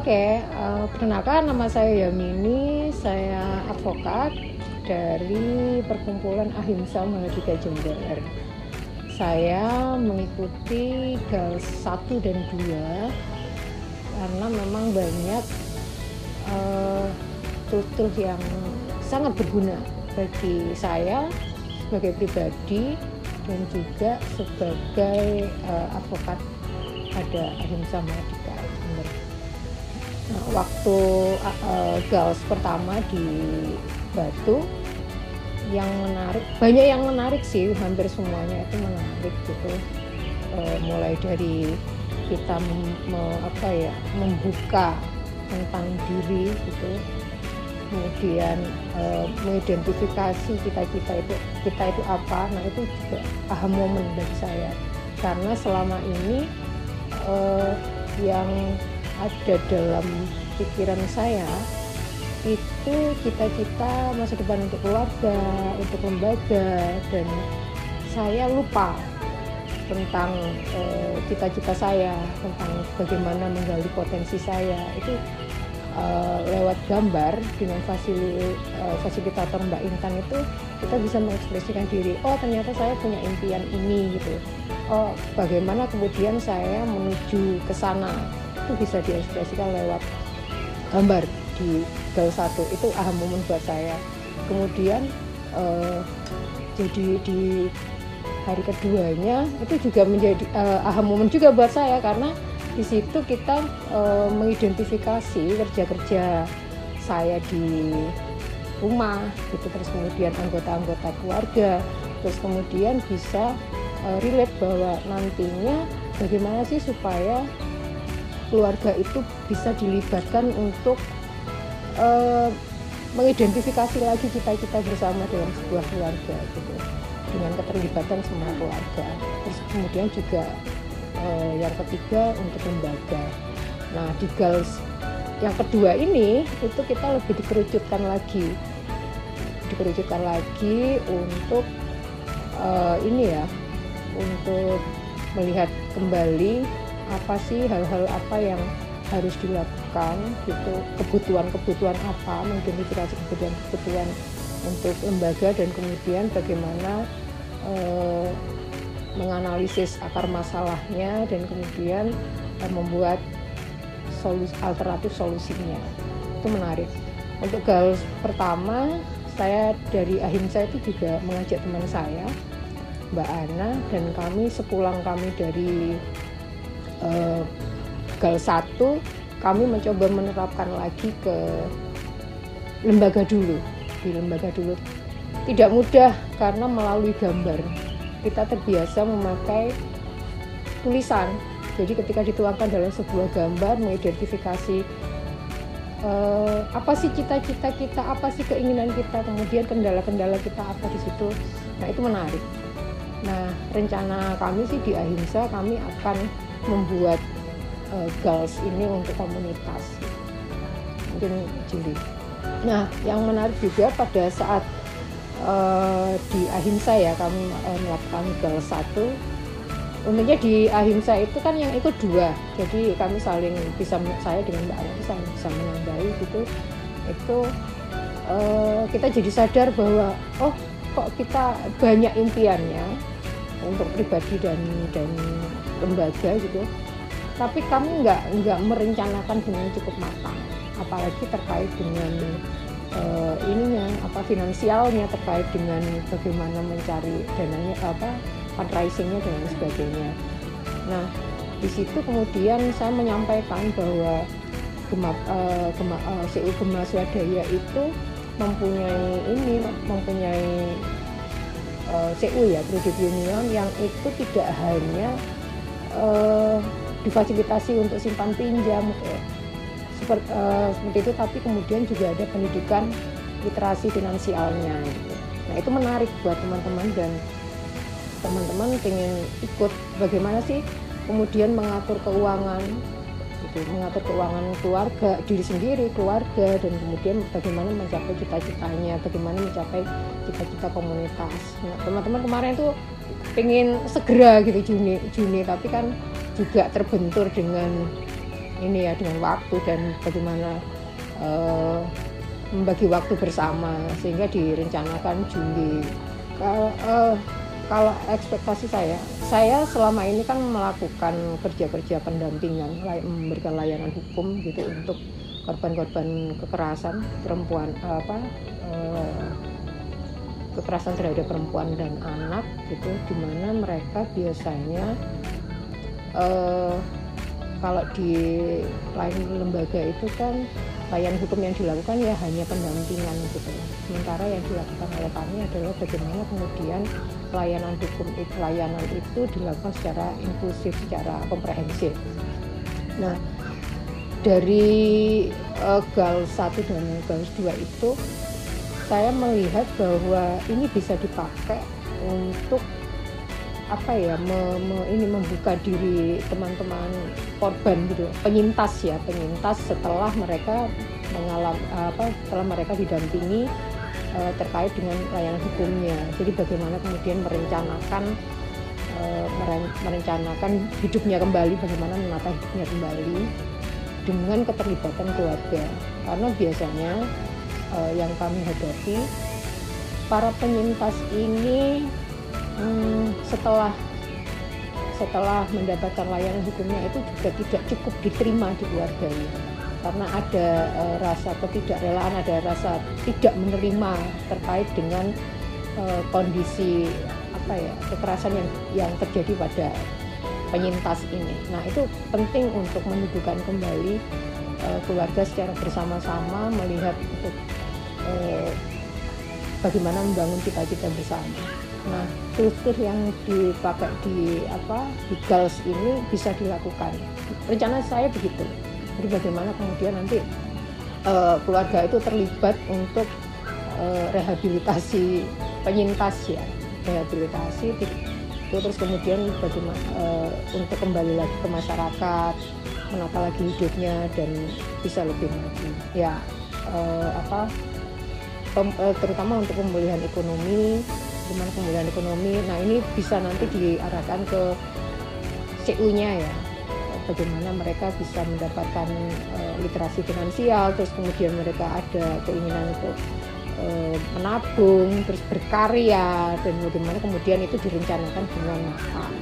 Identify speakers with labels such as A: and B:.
A: Perkenalkan, nama saya Yamini, saya advokat dari Perkumpulan Ahimsa Mahardika Jember. Saya mengikuti GALS 1 dan 2 karena memang banyak tutur yang sangat berguna bagi saya sebagai pribadi dan juga sebagai advokat pada Ahimsa Mahardika Jember. Nah, waktu GALS pertama di Batu yang menarik, banyak yang menarik sih, hampir semuanya itu menarik gitu. Mulai dari kita membuka tentang diri gitu, kemudian mengidentifikasi kita itu apa. Nah, itu juga aha momen bagi saya karena selama ini yang ada dalam pikiran saya itu cita-cita masa depan untuk keluarga, untuk lembaga, dan saya lupa tentang cita-cita saya, tentang bagaimana menggali potensi saya. Itu lewat gambar dengan fasilitator Mbak Intan itu kita bisa mengekspresikan diri. Oh, ternyata saya punya impian ini gitu. Oh, bagaimana kemudian saya menuju ke sana, itu bisa diekspresikan lewat gambar di GALS 1. Itu aha momen buat saya. Kemudian jadi di hari keduanya itu juga menjadi aha momen juga buat saya karena di situ kita mengidentifikasi kerja-kerja saya di rumah gitu, terus kemudian anggota-anggota keluarga, terus kemudian bisa relate bahwa nantinya bagaimana sih supaya keluarga itu bisa dilibatkan untuk mengidentifikasi lagi cita-cita bersama dalam sebuah keluarga gitu, dengan keterlibatan semua keluarga. Terus kemudian juga yang ketiga untuk lembaga. Nah, di GALS yang kedua ini itu kita lebih dikerucutkan lagi untuk untuk melihat kembali apa sih hal-hal apa yang harus dilakukan gitu, kebutuhan apa, mengidentifikasi kebutuhan untuk lembaga, dan kemudian bagaimana menganalisis akar masalahnya dan kemudian membuat alternatif solusinya. Itu menarik. Untuk GALS pertama, saya dari Ahimsa itu juga mengajak teman saya, Mbak Ana, dan kami sepulang kami dari GALS 1, kami mencoba menerapkan lagi ke lembaga dulu. Di lembaga dulu tidak mudah karena melalui gambar. Kita terbiasa memakai tulisan. Jadi ketika dituangkan dalam sebuah gambar, mengidentifikasi apa sih cita-cita kita, apa sih keinginan kita, kemudian kendala-kendala kita apa di situ. Nah, itu menarik. Nah, rencana kami sih di Ahimsa, kami akan membuat GALS ini untuk komunitas. Mungkin Juli. Nah, yang menarik juga pada saat di Ahimsa ya, kami melakukan GALS 1. Untungnya di Ahimsa itu kan yang ikut 2, jadi kami saling bisa, saya dengan Mbak Ana saling bisa menambahi gitu. Itu kita jadi sadar bahwa oh, kok kita banyak impiannya untuk pribadi dan lembaga gitu, tapi kami nggak merencanakan dengan cukup matang, apalagi terkait dengan finansialnya, terkait dengan bagaimana mencari dananya, fundraisingnya dan lain sebagainya. Nah, di situ kemudian saya menyampaikan bahwa CU Gema Swadaya itu mempunyai CU ya, Credit Union, yang itu tidak hanya difasilitasi untuk simpan pinjam seperti itu, tapi kemudian juga ada pendidikan literasi finansialnya gitu. Nah, itu menarik buat teman-teman, dan teman-teman ingin ikut bagaimana sih kemudian mengatur keuangan gitu, mengatur keuangan keluarga, diri sendiri, keluarga, dan kemudian bagaimana mencapai cita-citanya, bagaimana mencapai cita-cita komunitas. Nah, teman-teman kemarin tuh pengen segera gitu Juni, tapi kan juga terbentur dengan ini ya, dengan waktu dan bagaimana membagi waktu bersama, sehingga direncanakan Juli. Kalau ekspektasi saya selama ini kan melakukan kerja-kerja pendampingan, memberikan layanan hukum gitu untuk korban-korban kekerasan perempuan, kekerasan terhadap perempuan dan anak gitu, di mana mereka biasanya kalau di lain lembaga itu kan layanan hukum yang dilakukan ya hanya pendampingan gitu. Sementara yang dilakukan oleh kami adalah bagaimana kemudian layanan itu dilakukan secara inklusif, secara komprehensif. Nah, dari GAL 1 dan GAL 2 itu saya melihat bahwa ini bisa dipakai untuk membuka diri teman-teman korban gitu, penyintas setelah mereka setelah mereka didampingi terkait dengan layanan hukumnya. Jadi bagaimana kemudian merencanakan hidupnya kembali, bagaimana menata hidupnya kembali dengan keterlibatan keluarga. Karena biasanya yang kami hadapi, para penyintas ini setelah mendapatkan layanan hukumnya itu juga tidak cukup diterima di keluarganya, karena ada rasa ketidakrelaan, ada rasa tidak menerima terkait dengan kondisi kekerasan yang terjadi pada penyintas ini. Nah, itu penting untuk mendudukan kembali keluarga secara bersama-sama, melihat untuk bagaimana membangun cita-cita bersama. Nah, struktur yang dipakai di GALS ini bisa dilakukan. Rencana saya begitu. Jadi bagaimana kemudian nanti keluarga itu terlibat untuk rehabilitasi penyintas ya, rehabilitasi itu, terus kemudian bagaimana untuk kembali lagi ke masyarakat, menata lagi hidupnya dan bisa lebih maju. Ya, terutama untuk pemulihan ekonomi. Nah, ini bisa nanti diarahkan ke CU-nya ya, bagaimana mereka bisa mendapatkan literasi finansial, terus kemudian mereka ada keinginan untuk menabung, terus berkarya, dan bagaimana kemudian itu direncanakan dengan matang.